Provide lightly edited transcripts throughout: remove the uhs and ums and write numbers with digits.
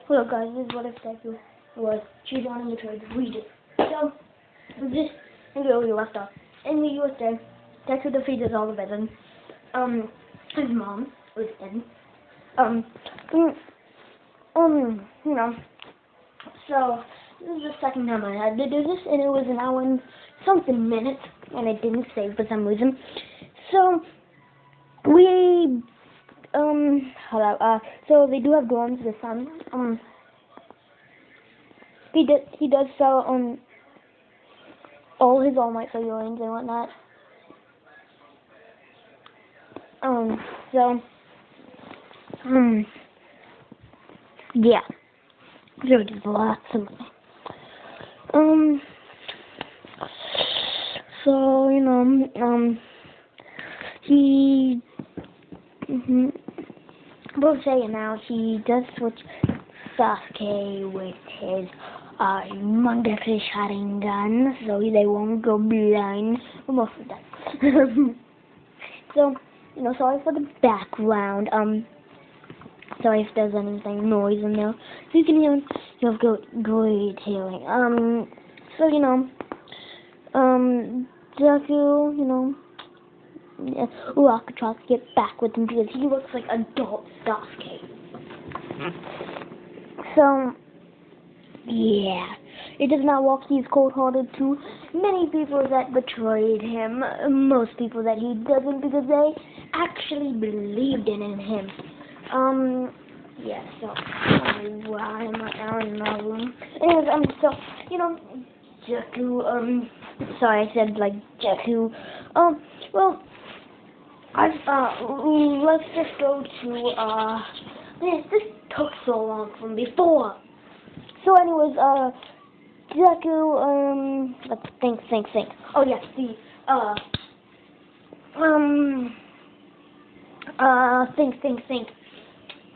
Hello guys, this is what if Deku was cheated on in the trade region. So, this is where we left off. In the USA, Deku defeated all the villains. His mom was dead. You know, so this is the second time I had to do this, and it was an hour and something minutes, and it didn't save for some reason. So, we so they do have dorms this time. He does sell all his All Might figurines and whatnot. Yeah. So it is lots of money. So, you know, he we'll say it now, he does switch Sasuke with his humongously shotting gun, so they won't go blind. Most of that. So, you know, sorry for the background. Sorry if there's anything noise in there. So you can hear, you have great hearing. So, you know, Deku, you know, Alcatraz get back with him because he looks like adult Sasuke. So, yeah, it does not walk. He's cold-hearted to many people that betrayed him. Most people that he doesn't because they actually believed in him. Yeah, so, why am I now in my room? Anyways, so, you know, Deku, sorry, I said, like, Deku, well, let's just go to, this took so long from before. So anyways, Deku, let's think. Oh yes, think.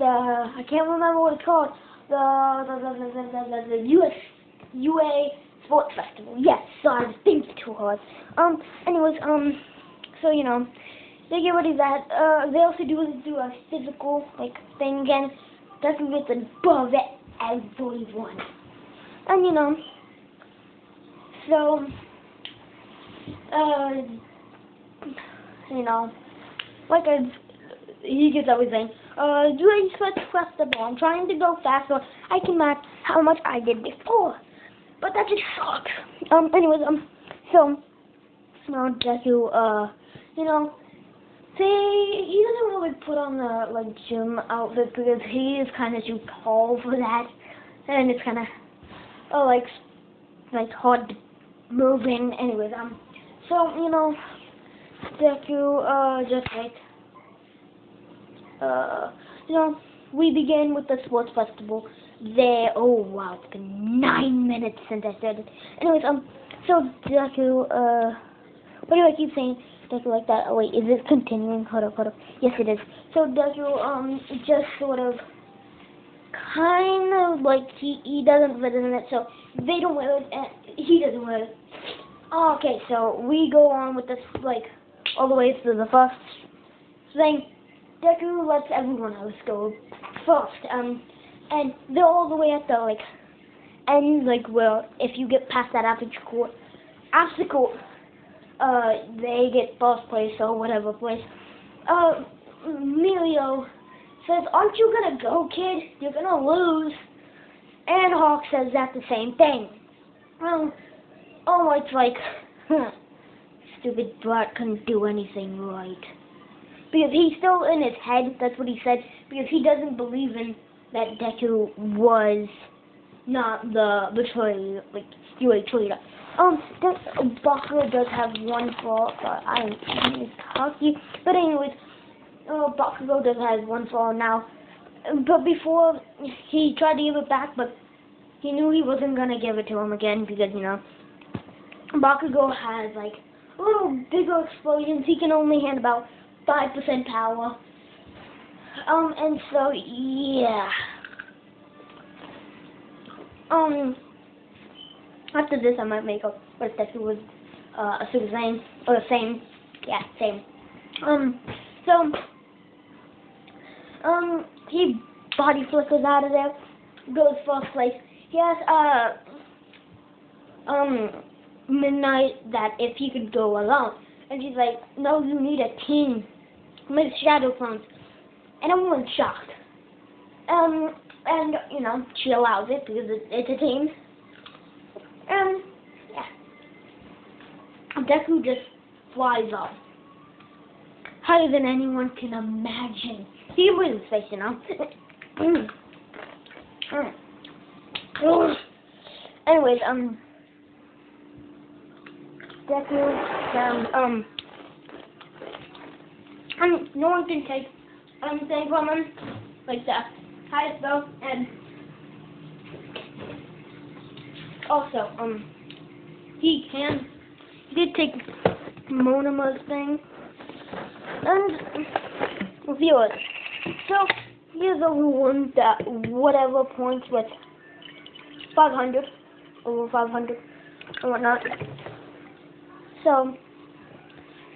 I can't remember what it's called. The UA Sports Festival. Yes, sorry, I was thinking too hard. Anyways, so you know, they get ready that. They also do a physical like thing again. Deku gets above everyone, and you know, so you know, like he gets everything. Doing Sports Festival. I'm trying to go fast so I can match how much I did before, but that just sucks. Anyways, so now Deku, you know. See, he doesn't really put on the like gym outfit because he is kind of too tall for that, and it's kind of like hard to move in. Anyways, so you know, Deku, just like you know, we begin with the sports festival. There, oh wow, it's been 9 minutes since I started. Anyways, so Deku, what do I keep saying? Deku like that. Oh wait, is it continuing? Hold up. Yes, it is. So Deku, just sort of, kind of like he doesn't fit in it, so they don't wear it, and he doesn't wear it. Okay, so we go on with this like all the way to the first thing. Deku lets everyone else go first, and they're all the way at the like end, like where if you get past that obstacle, they get first place or whatever place. Emilio says, "Aren't you gonna go, kid? You're gonna lose." And Hawk says that the same thing. It's like, stupid brat couldn't do anything right. Because he's still in his head, that's what he said, because he doesn't believe in that Deku was not the betrayer, like, UA traitor. Bakugo does have one flaw, I think it's hockey, but anyways, Bakugo does have one flaw now, but before, he tried to give it back, but he knew he wasn't gonna give it to him again, because, you know, Bakugo has, like, little bigger explosions. He can only handle about 5% power, and so, yeah, after this, I might make up what if Deku was a Super Saiyan, or the same, yeah, same. So, he body flickers out of there, goes first place. He has Midnight that if he could go alone, and she's like, no, you need a team with shadow clones, and everyone's shocked. And you know, she allows it because it's a team. Yeah, Deku just flies off higher than anyone can imagine. He was his face, you know. Anyways, Deku found no one can take anything from him, like the highest belt, and also he did take Monama's thing, and viewers. So here's a one that whatever points with 500 over 500 and whatnot. So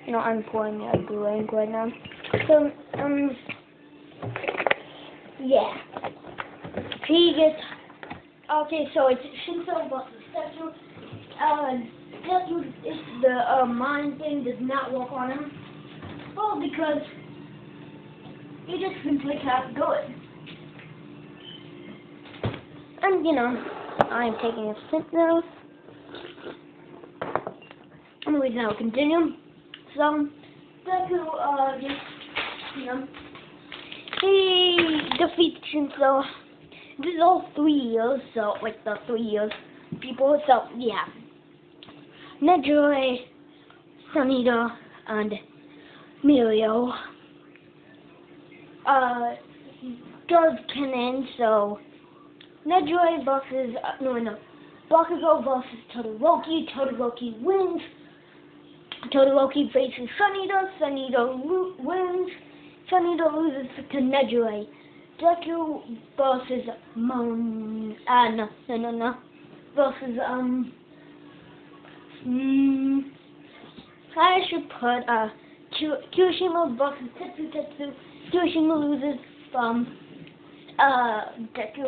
you know, I'm pouring a drink right now. So yeah, he gets okay. So it's Shinso versus Deku. Deku, if the mind thing does not work on him, well, because he just simply can't do it. And you know, I'm taking a sip now. Anyways, now continue. So Deku just you know, he defeats Shinso. This is all 3 years, so like the 3 years people. So yeah, Nedroy, Sunita, and Mirio does canon. So Nedroy versus Bakugo versus Todoroki. Todoroki wins. Todoroki faces Sunita. Sunita wins. Sunita loses to Nedroy. Deku versus versus I should put Kirishima versus Tetsu. Kirishima loses from Deku.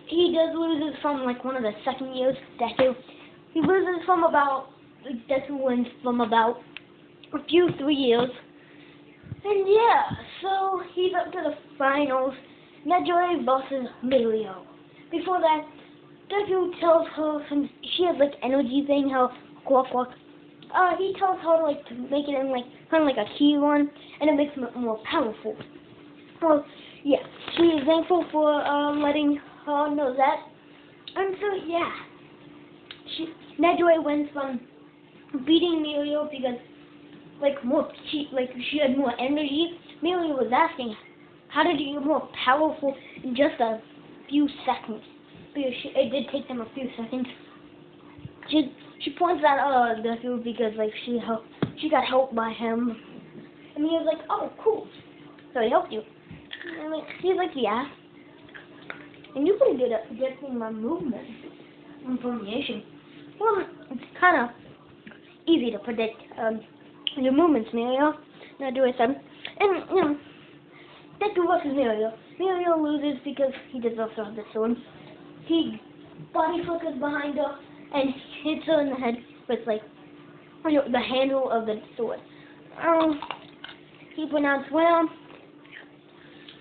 He does loses from like one of the second years. Deku. He loses from about Deku wins from about a few 3 years. And yeah, so he's up to the finals. Nedroy versus Mirio. Before that, Deku tells her some, she has like energy thing, how quack. He tells her like to make it in like kind of like a key one, and it makes it more powerful. Well, yeah, she is thankful for letting her know that. And so yeah, Nedroy wins from beating Mirio because she had more energy. Mirio was asking, how did you get more powerful in just a few seconds? Because it did take them a few seconds. She points out Deku because like she got helped by him. And he was like, oh cool, so he helped you. And he's like, yeah. And you can get my movement information. Well, it's kind of easy to predict your movements, Mirio. Now do it, son. And you know, Deku versus Mirio. Mirio loses because he does also have the sword. He body flickers behind her and hits her in the head with like the handle of the sword. He pronounced well.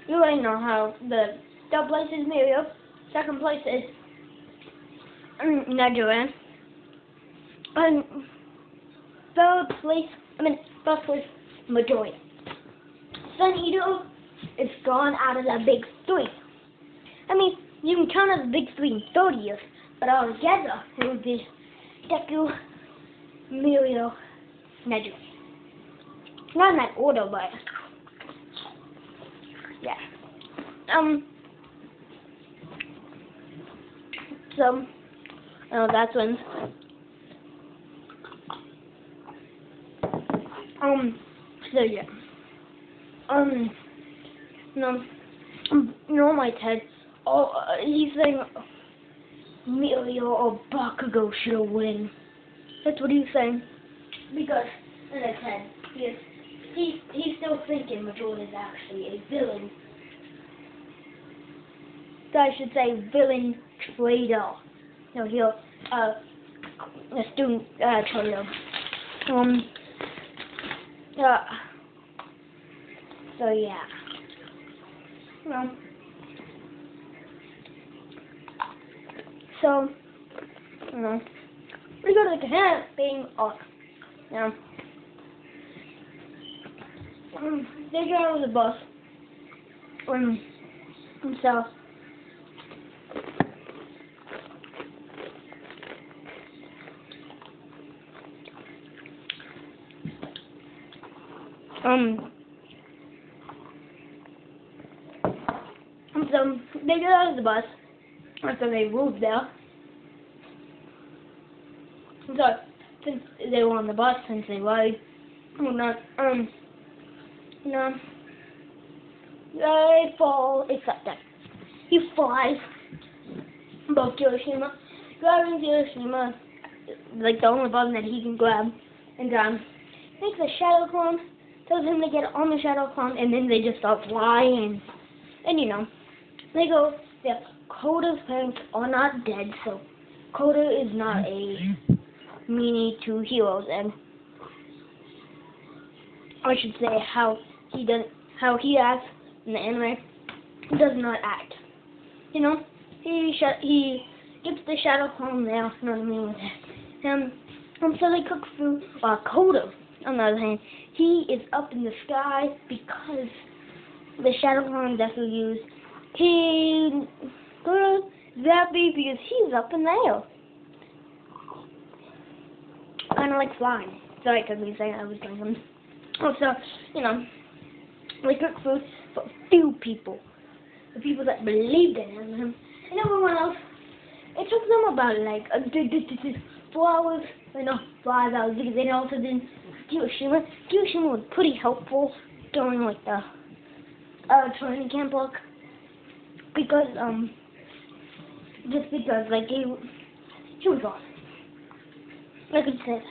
You already know how the third place is Mirio. Second place is Nedroy. And first place, Midoriya. Sunito is gone out of the big 3. I mean, you can count as the big 3 in 30 years, but altogether it would be Deku, Mirio, Nedroy. Not in that order, but yeah. So that's when. So yeah. My Ted. He's saying Mirio or Bakugo should win. That's what he's saying. Because, as I said, he's still thinking Majora is actually a villain. I should say villain trader. No, here, a student trader. So yeah. So, we go to the camping off. They get out of the bus. And so, they get out of the bus after they moved there. So, since they were on the bus, since they lied, they fall, except that he flies above Hiroshima, grabbing Hiroshima, like the only button that he can grab, and makes a shadow clone, tells him to get on the shadow clone, and then they just start flying, and they go, Koda's parents are not dead, so Koda is not a meanie to heroes, and I should say how he acts in the anime does not act. He gets the shadow clone there, you know what I mean with that. So they cook food. Koda, on the other hand, he is up in the sky because the shadow clone that we use. He goes zappy because he's up in the air. Kind of like flying. Sorry, I couldn't be saying I was doing something. Also, they cook food for a few people. The people that believed in him. And everyone else, it took them about like 4 hours, 5 hours, because they also did Hiroshima. Hiroshima was pretty helpful during like the training camp work. Because, just because, like, he was awesome. I could say that.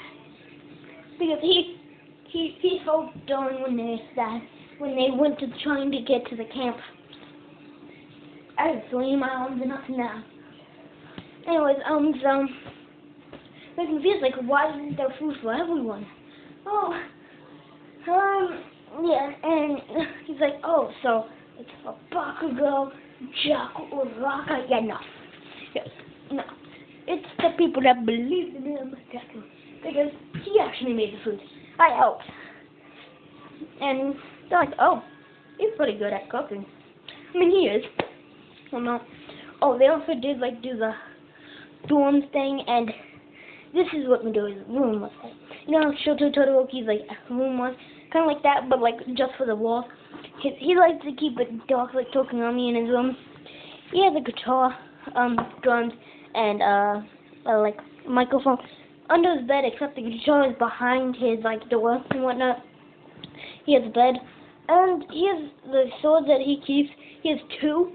Because he helped during when they went to trying to get to the camp. I had 3 miles and nothing now. Anyways, so they're confused, like, why isn't there food for everyone? Yeah, and he's like, so it's a Bakugo, Jaku, or Raka. Yeah, no. Yes, no. It's the people that believe in him, because he actually made the food. I helped. And they're like, he's pretty good at cooking. I mean, he is. Well, no. They also did, like, do the dorms thing, and this is what Midori's room was like. Shoto Todoroki's, like, room was kind of like that, but, like, just for the walls. He likes to keep it dark, like Tokonami in his room. He has a guitar, drums, and, like, microphone under his bed, except the guitar is behind his, like, door and whatnot. He has a bed, and he has the swords that he keeps. He has 2,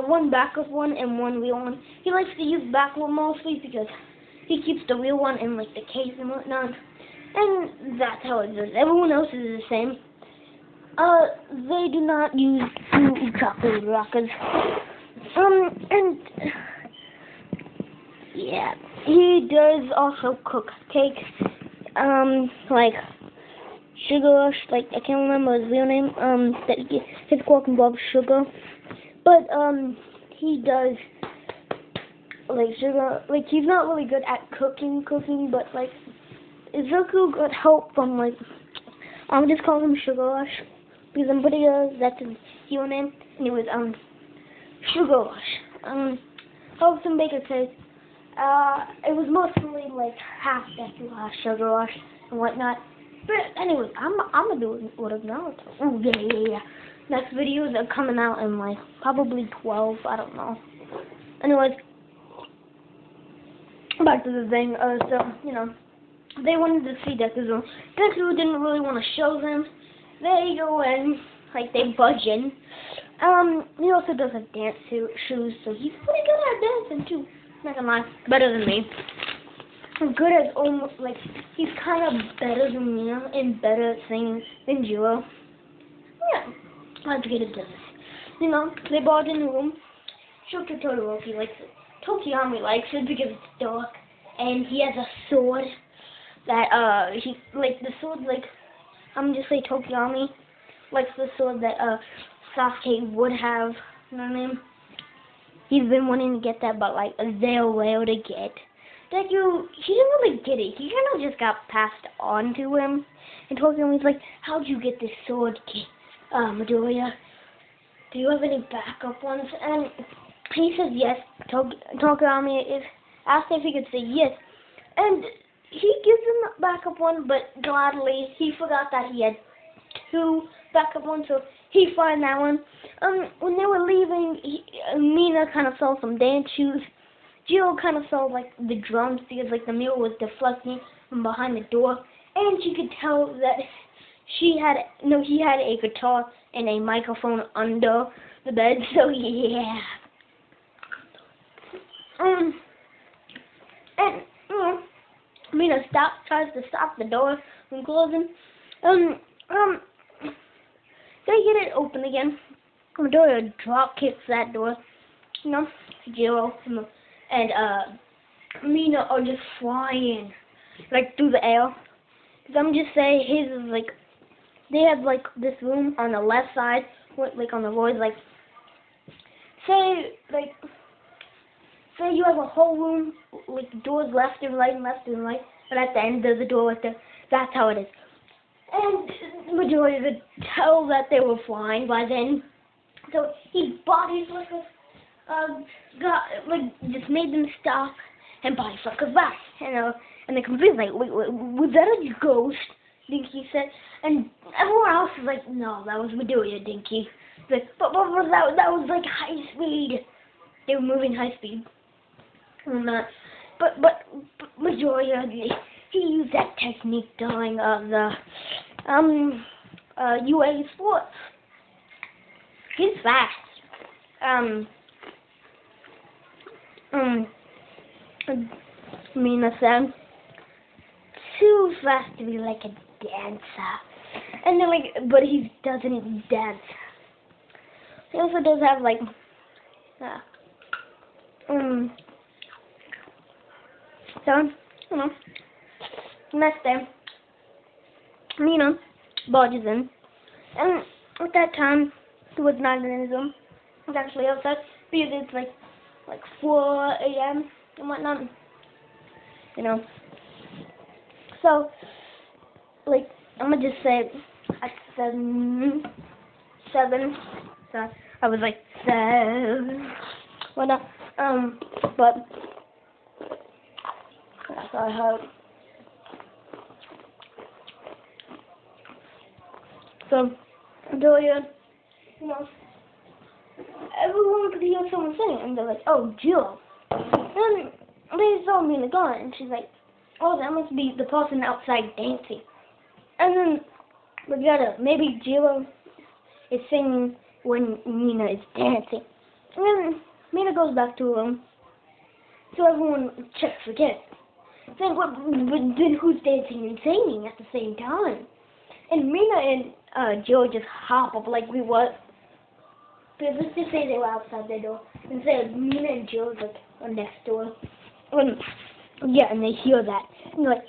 one backup one and one real one. He likes to use backup one mostly because he keeps the real one in, like, the case and whatnot. And that's how it is. Everyone else is the same. They do not use 2 chocolate rockets. And yeah, he does also cook cakes. Like Sugar Rush, like I can't remember his real name. That his quirk involves sugar, but he does like sugar. Like he's not really good at cooking, but like Izuku got help from like I'm just calling him Sugar Rush because I'm pretty sure that's his real name. And it was Sugar Rush. Hobson Baker says it was mostly like half Deku Rush, Sugar Rush, and whatnot. But anyways, I'm gonna do it with Naruto. Oh yeah. Next videos are coming out in like probably 12. I don't know. Anyways, back to the thing. So they wanted to see Deku's room. Deku didn't really want to show them. They go in, like they budge in. He also does have dance shoes, so he's pretty good at dancing too. Not gonna lie, better than me. Good as almost like he's kind of better than me and better at singing than Jiro. Yeah, let's get into this. They brought in the room. Shota Todoroki likes it. Tokiyami likes it because it's dark, and he has a sword that he like the sword like I'm gonna just say Tokiyami likes the sword that Sasuke would have. You know what I mean? He's been wanting to get that, but like they're rare to get. Deku, he didn't really get it. He kind of just got passed on to him. And Tokiyami's like, "How'd you get this sword, Midoriya? Do you have any backup ones?" And he says yes. Tokiyami is asked if he could say yes, and he gives him a backup one, but gladly he forgot that he had two backup ones, so he found that one. When they were leaving, Mina kind of saw some dance shoes. Jill kind of saw like the drums because like the mule was deflecting from behind the door, and she could tell that he had a guitar and a microphone under the bed. So yeah. And Mina tries to stop the door from closing. They get it open again. Midoriya drop kicks that door. Jiro and Mina are just flying like through the air. Cause I'm just saying his is like they have like this room on the left side, like on the void. Like say you have a whole room with doors left and right, but at the end of the door right there, that's how it is. And the majority could tell that they were flying by then. So his body's like just made them stop and body fuck us back. And the computer's like, wait, was that a ghost? Dinky said. And everyone else is like, no, that was Midoriya, Dinky. Like, but that was like high speed. They were moving high speed. But Midoriya, he used that technique during the UA sports. He's fast. Mina said, too fast to be like a dancer. And then but he doesn't dance. He also does have like, so, next day, Mina barges in, and at that time, he was not in his room. He was actually outside, because it's like 4 a.m. and whatnot, So, I'm gonna just say, at 7, so I was like, 7, whatnot, but, that's all I heard. So, Midoriya, everyone could hear someone singing, and they're like, oh, Jill. Then they saw Mina gone, and she's like, oh, that must be the person outside dancing. And then maybe Jill is singing when Mina is dancing. And then Mina goes back to her room, so everyone checks again. Saying, then who's dancing and singing at the same time? And Mina and Joe just hop up like we were. Because let's just say they were outside their door. And so Mina and Joe are next door. And they hear that. And they're like,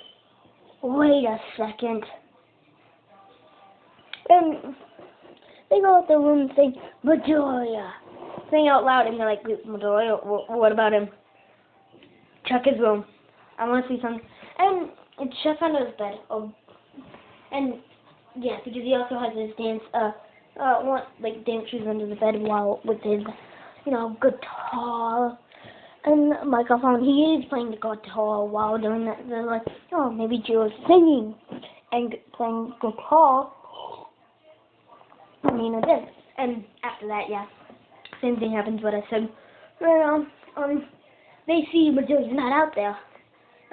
wait a second. And they go out the room and say, Midoriya. Saying out loud, and they're like, Midoriya, what about him? Check his room. I want to see something. And it's Chef under his bed. And yeah, because he also has his dance dance shoes under the bed while with his, guitar and microphone. He is playing the guitar while doing that. They're like, oh, maybe Joe's singing and playing guitar. Did. And after that, yeah, same thing happens. What I said. They see Midoriya's not out there.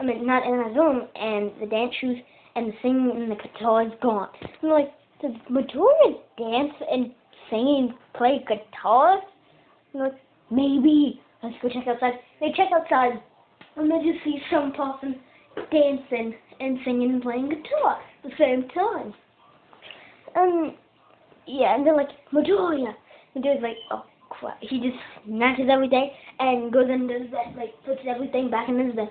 Not in his room, and the dance shoes and the singing and the guitar is gone. And they're like, does Midoriya dance and sing and play guitar? And they're like, maybe. Let's go check outside. They check outside, and they just see some person dancing and singing and playing guitar at the same time. And they're like, Midoriya. Midoriya's like, of he just snatches everything and goes into his bed, like puts everything back in his bed,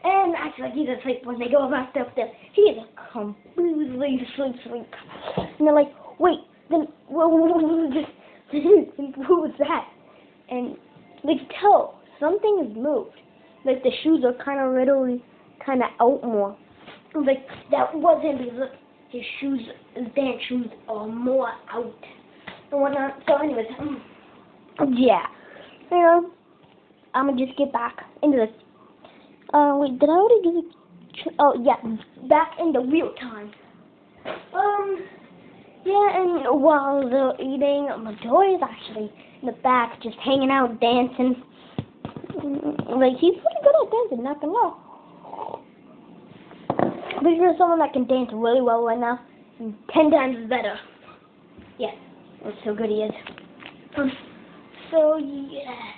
and acts like he's asleep. When they go back upstairs, he is completely asleep. And they're like, wait, then what was that? And they can tell something has moved. Like the shoes are kind of literally kind of out more. Like that wasn't because look, his shoes, his dance shoes are more out and whatnot. So anyways, yeah, you know, I'm gonna just get back into the. Wait, did I already do the? Oh yeah, back into real time. Yeah, and while they're eating, Joy is actually in the back, just hanging out, dancing. Like he's pretty good at dancing, not gonna lie. But you're someone that can dance really well right now, and 10 times better. Yeah, that's how good he is. So yeah.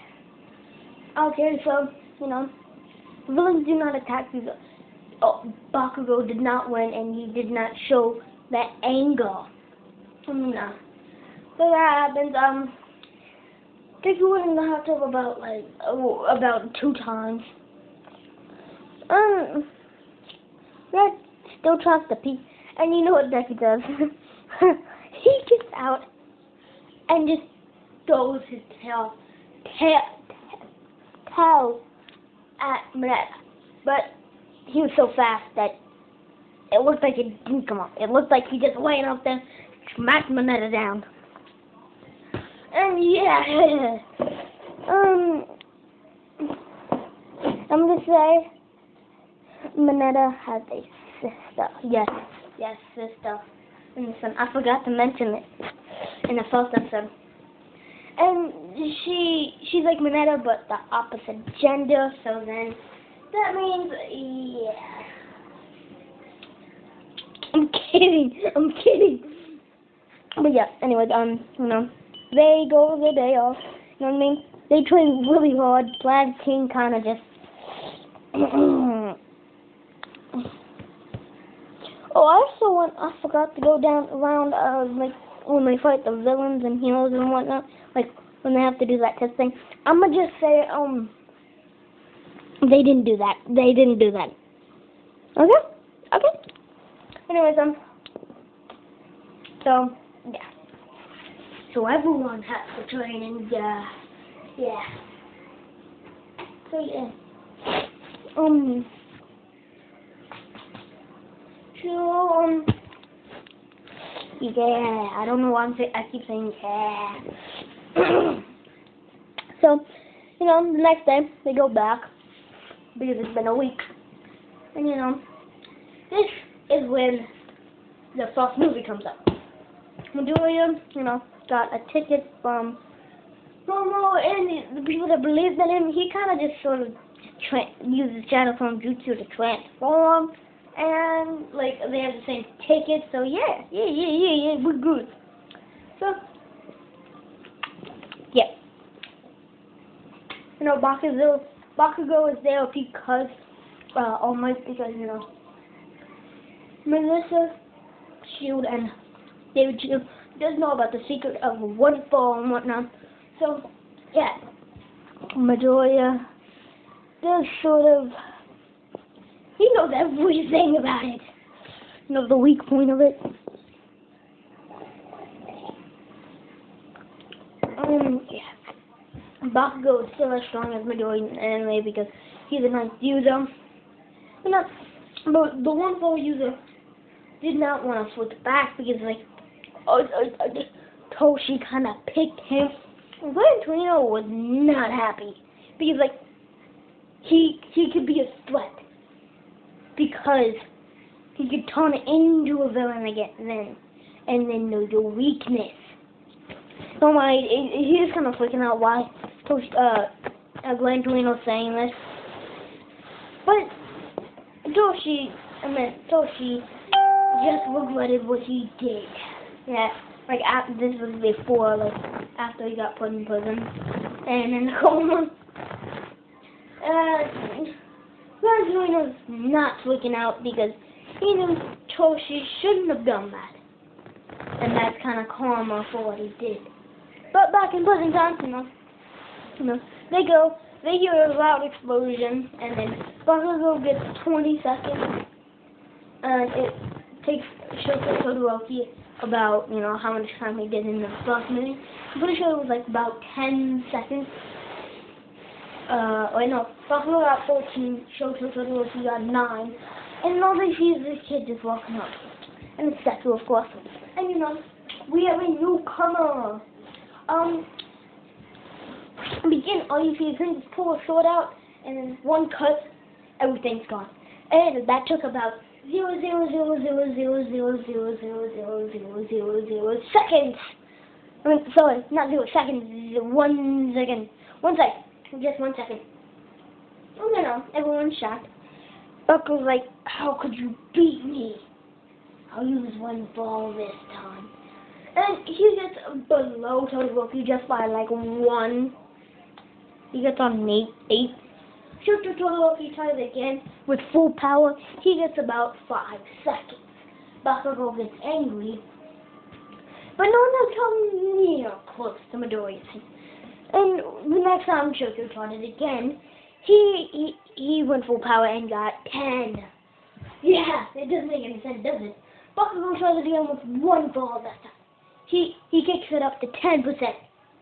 Okay, so you know, villains do not attack people. Oh, Bakugo did not win, and he did not show that anger. No. So that happens. Deku went in the hot tub about 2 times. Red still tries to pee, and you know what Deku does? He gets out and just throws his tail at Mineta. But he was so fast that it looked like it didn't come up. It looked like he just went up there, smacked Mineta down. And yeah, I'm gonna say Mineta has a sister. Yes, sister. And I forgot to mention it in the first episode. And she's like Mineta, but the opposite gender. So then that means yeah. I'm kidding. But yeah, anyways, you know, they go their day off. You know what I mean? They train really hard. Black King kind of just. Oh, I forgot to go down around, like, when they fight the villains and heroes and whatnot, like, when they have to do that test thing. I'm gonna just say, they didn't do that. Okay? Anyways, so, yeah. So everyone has to train and, yeah. So, yeah. Yeah, I don't know why I keep saying yeah. So, you know, the next day, they go back, because it's been a week. And, you know, this is when the first movie comes up. Midoriya, you know, got a ticket from Momo, and the people that believed in him, he kind of just sort of uses Shadow Clone Jutsu to transform. And, like, they have the same ticket, so yeah, we're good. So, yeah. You know, Bakugo is there because, All Might, because, you know, Melissa Shield and David Shield does know about the secret of one fall and whatnot. So, yeah, Midoriya does sort of. He knows everything about it. You know the weak point of it. Yeah. Bakugo is still as strong as Midoriya anyway because he's a nice user. But the one fall user did not want to switch back because Toshi kind of picked him. Glenn Torino was not happy because he could be a threat. Because he could turn into a villain again, and then know the weakness. So he's kind of freaking out why Glenn Torino's saying this. But Toshi just regretted what he did. Yeah, after this was before, after he got put in prison and in the coma. Glenn Torino's not freaking out because he knew Toshi shouldn't have done that. And that's kind of karma for what he did. But back in present times, they hear a loud explosion, and then Bakugo gets 20 seconds, and it takes Shoko Todoroki about, how much time he did in the first movie. I'm pretty sure it was like about 10 seconds. Bakugo got 14, Shoko Todoroki got 9, and all they see is this kid just walking up. And it's Deku, of course. And we have a newcomer. Begin, all you see is him just pull a sword out, and then one cut, everything's gone. And that took about 0.00000000000 seconds. I mean, sorry, not 0 seconds, 1 second. 1 second, just 1 second. Everyone's shocked. Buckle's like, how could you beat me? I'll use one ball this time. And he gets below Todoroki just by like 1. He gets on 8. Shoots Todoroki tries again with full power. He gets about 5 seconds. Bakugo gets angry, but no one has come near close to Midoriya. And the next time Shoko tried it again, he went full power and got 10. Yeah, it doesn't make any sense, does it? Bakugo tries it again with 1 ball that time. He kicks it up to 10%,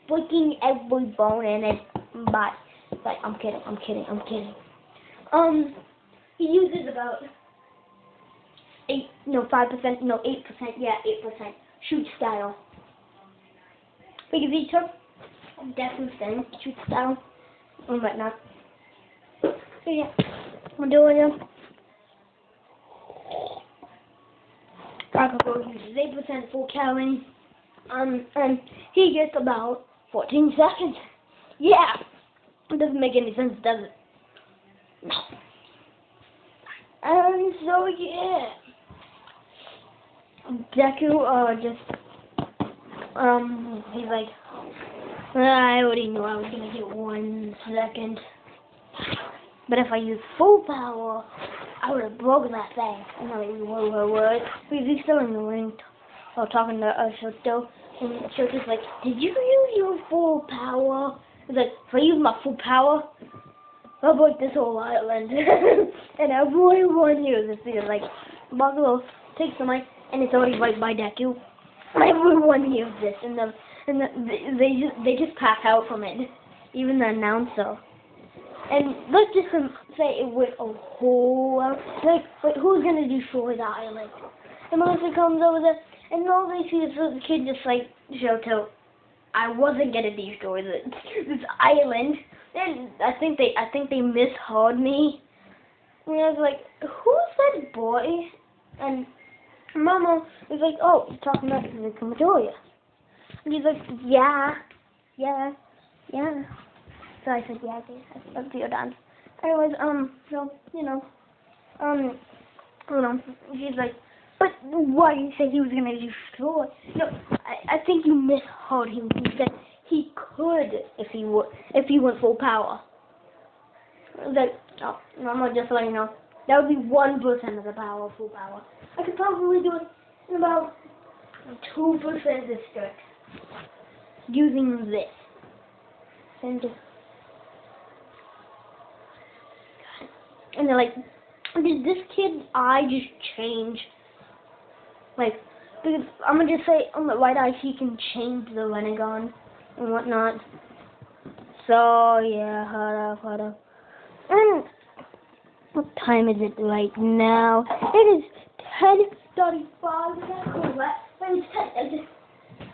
breaking every bone in it. But I'm kidding. He uses about 8% shoot style. Because he took Deku's thing, shoot style, and whatnot. So yeah, I'm doing it. Bakugo uses 8% full calorie. And he gets about 14 seconds. Yeah! It doesn't make any sense, does it? No. And so, yeah. Deku, he's like, I already knew I was gonna get 1 second. But if I use full power, I would have broken that thing. And I'm like, what? Because he's still in the ring, talking to Shoto. And Shoto's like, did you use your full power? He's like, if I use my full power, I'll break this whole island. And everyone uses it. Like, Bakugo takes the mic, and it's already right by Deku. Everyone hears this, and they just pass out from it. Even the announcer. And let's just say it went a whole lot. Like, who's gonna destroy the island? And Melissa comes over there, and all they see is the kid just like, Shoto, I wasn't gonna destroy this island. And I think they misheard me. And I was like, who's that boy? And Mama was like, oh, you're talking about the Midoriya. And he's like, yeah. So I said, yeah, that's your dance. Anyways, she's like, but why did you say he was gonna destroy? No, I think you misheard him. He said he could if he went full power. I was like, oh, Mama, just letting you know, that would be 1% of the power of full power. I could probably do it in about 2% district using this. And they're like, did this kid's eye just change? Like, because I'm gonna just say on the right eye he can change the Renegon and whatnot. So yeah, hold up. And what time is it right now? It is 10:35. Is that correct? It's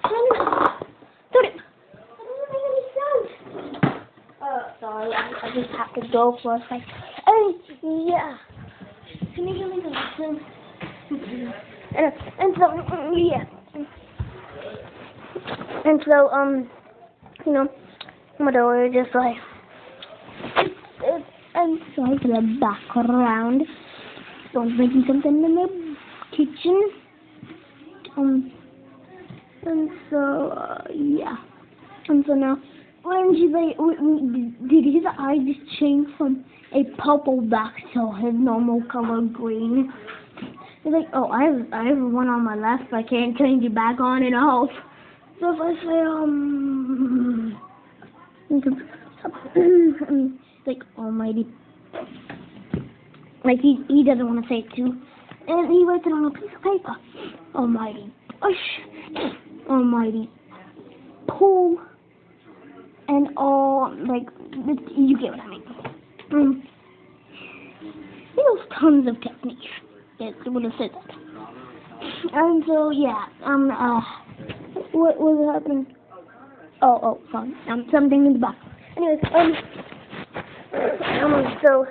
10. 30. Sorry, I just have to go for a second. And yeah, can you give me the listen? And so yeah, and so we're just like, I'm sorry for the background. So I'm making something in the kitchen. And so yeah, and so now. When she's like, did his eye just change from a purple back to his normal color green? He's like, oh, I have one on my left, but I can't change it back on and off. So if I say, like almighty. Like he doesn't want to say it too. And he writes it on a piece of paper. Almighty push, almighty pull, and all, like, you get what I mean. He knows tons of techniques. That would have said that. And so, yeah, what was happening? Oh, sorry. Something in the back. Anyways, so,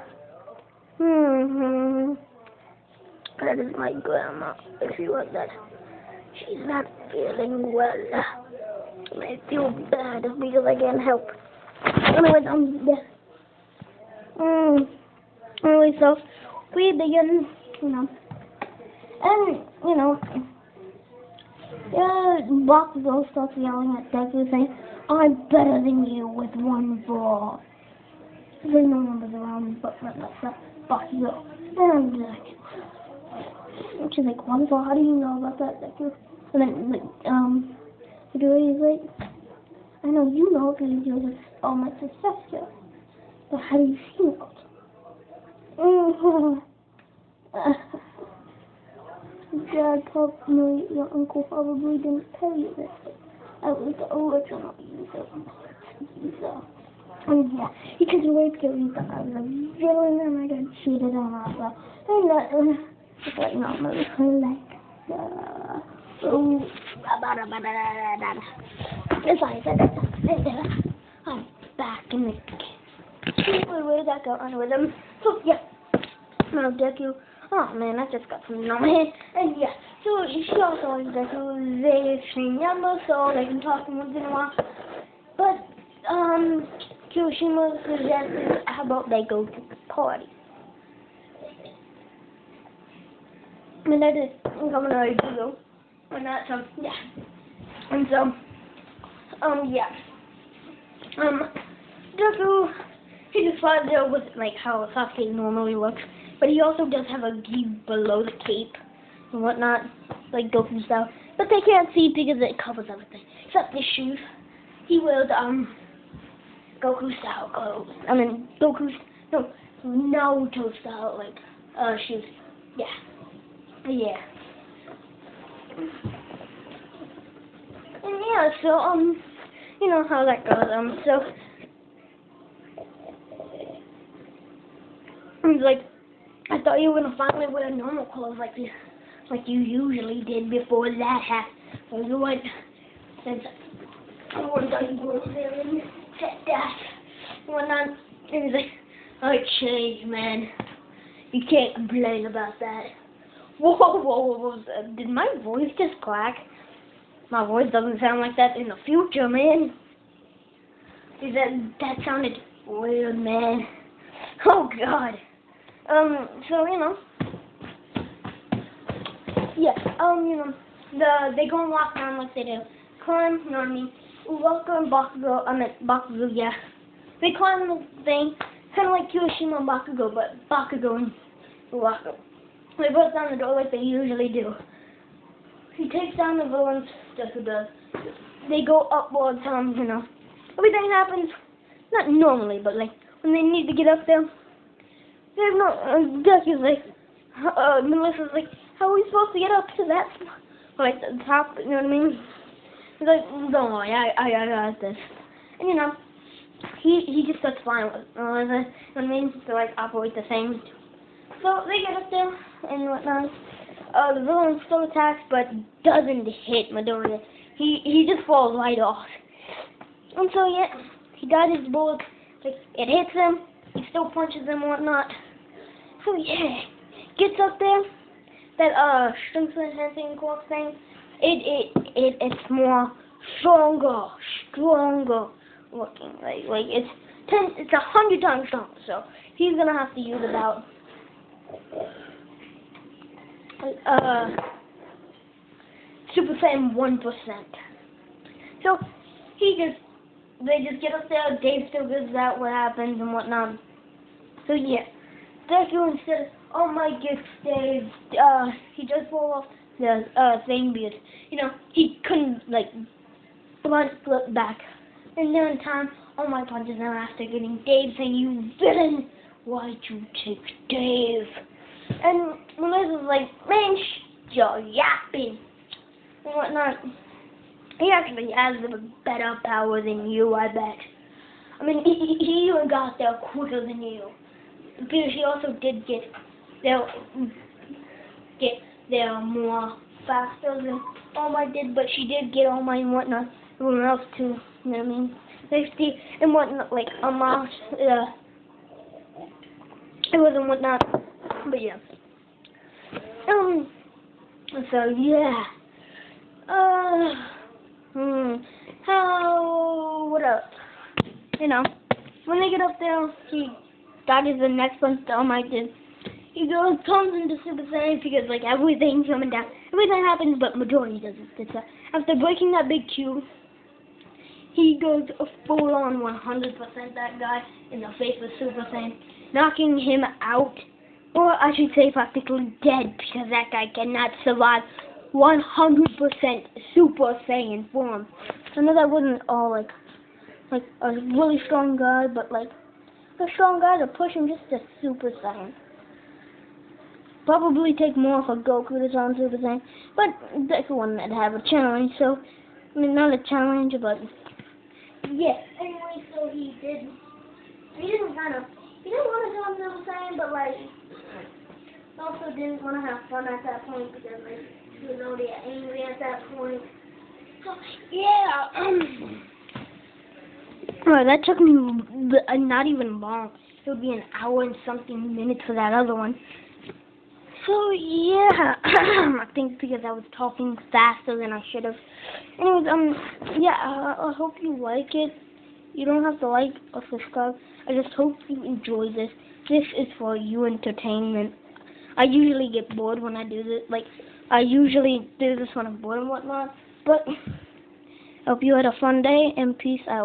that is my grandma. If you like that, she's not feeling well. I feel bad because I can't help. Anyways, anyway, so we begin, and Bakugo starts yelling at Deku, saying, "I'm better than you with one ball." There's no numbers around, but that's not Bakugo. And she's like, "One ball? How do you know about that, Deku?" And then, he's like, "I know you know because you're with all my sister. But how do you know?" Dad, probably your uncle probably didn't tell you this. I was the original user. And yeah, he took away because he thought I was a villain and I got cheated on also. And it's like normally like that's why I said that. I'm back in the where did that go on with him? So yeah. Now Deku. Oh man, I just got something on my head. And yeah, so she also likes Deku. They exchange numbers so they can talk once in a while. But Kirishima suggested how about they go to the party. And that is coming out of Google. And that's yeah. And so yeah. Deku, he just flies there with like how Sasuke normally looks. But he also does have a gi below the cape and whatnot, like Goku style. But they can't see because it covers everything. Except his shoes. He wears Goku style clothes. I mean Naruto style like shoes. Yeah. Yeah. And yeah, so you know how that goes. So he's like, I thought you were gonna finally wear normal clothes like this, like you usually did before that happened. So you went, since everyone thought you were there and said that and whatnot. And he's like, I changed, man. You can't complain about that. Whoa. Did my voice just crack? My voice doesn't sound like that in the future, man. That sounded weird, man. Oh God. So yeah, they go and walk around like they do. Climb, you know what I mean? Uwaka and Bakugo, yeah. They climb the thing, kind of like Kirishima and Bakugo, but Bakugo and Uwaka. They bust down the door like they usually do. He takes down the villains, Deku does. They go upwards, everything happens, not normally, but like, when they need to get up there, there's no, Deku's like, Melissa's like, how are we supposed to get up to that, like, the top, you know what I mean? He's like, don't worry, I got this. And he just starts flying with Melissa, you know what I mean? To like, operate the same. So, they get up there, and whatnot. The villain still attacks, but doesn't hit Midoriya. He just falls right off. And so, yeah, he got his bullet, like, it hits him, he still punches him and whatnot. So yeah, gets up there, that strength enhancing quartz thing, it's more stronger looking. Like it's 100 times stronger. So he's gonna have to use about Super Saiyan 1%. So they just get up there, Dave still figures out what happens and whatnot. So yeah, Deku instead of, oh my goodness, Dave, he just fall off the thing because, he couldn't, like, blunt flip back And then in time, all my punches are after getting Dave saying, "You villain! Why'd you take Dave?" And Liz was like, "Man, you're yapping," and whatnot. He actually has a better power than you, I bet. I mean, he even got there quicker than you. Because she also did get there more faster than All Might did, but she did get All Might and whatnot. Everyone else too, you know what I mean? 50 and whatnot, like almost, it wasn't whatnot, but yeah. So yeah. What else? You know, when they get up there, that is the next one that All Might did. He comes into Super Saiyan because like everything's coming down. Everything happens, but majority doesn't. After breaking that big cube, he goes full on 100% that guy in the face of Super Saiyan, knocking him out, or I should say practically dead, because that guy cannot survive 100% Super Saiyan form. I know that wasn't all like a really strong guy, but like a strong guy to push him just to Super Saiyan. Probably take more for Goku to turn Super Saiyan, but that's the one that have a challenge. So I mean, not a challenge, but yeah. Anyway, so he didn't want to turn Super Saiyan, but like also didn't want to have fun at that point because like he was already angry at that point. So yeah. Alright, that took me not even long. It would be an hour and something minutes for that other one. So yeah, I think because I was talking faster than I should have. Anyways, yeah, I hope you like it. You don't have to like or subscribe. I just hope you enjoy this. This is for you entertainment. I usually get bored when I do this. Like, I usually do this when I'm bored and whatnot. But hope you had a fun day and peace out.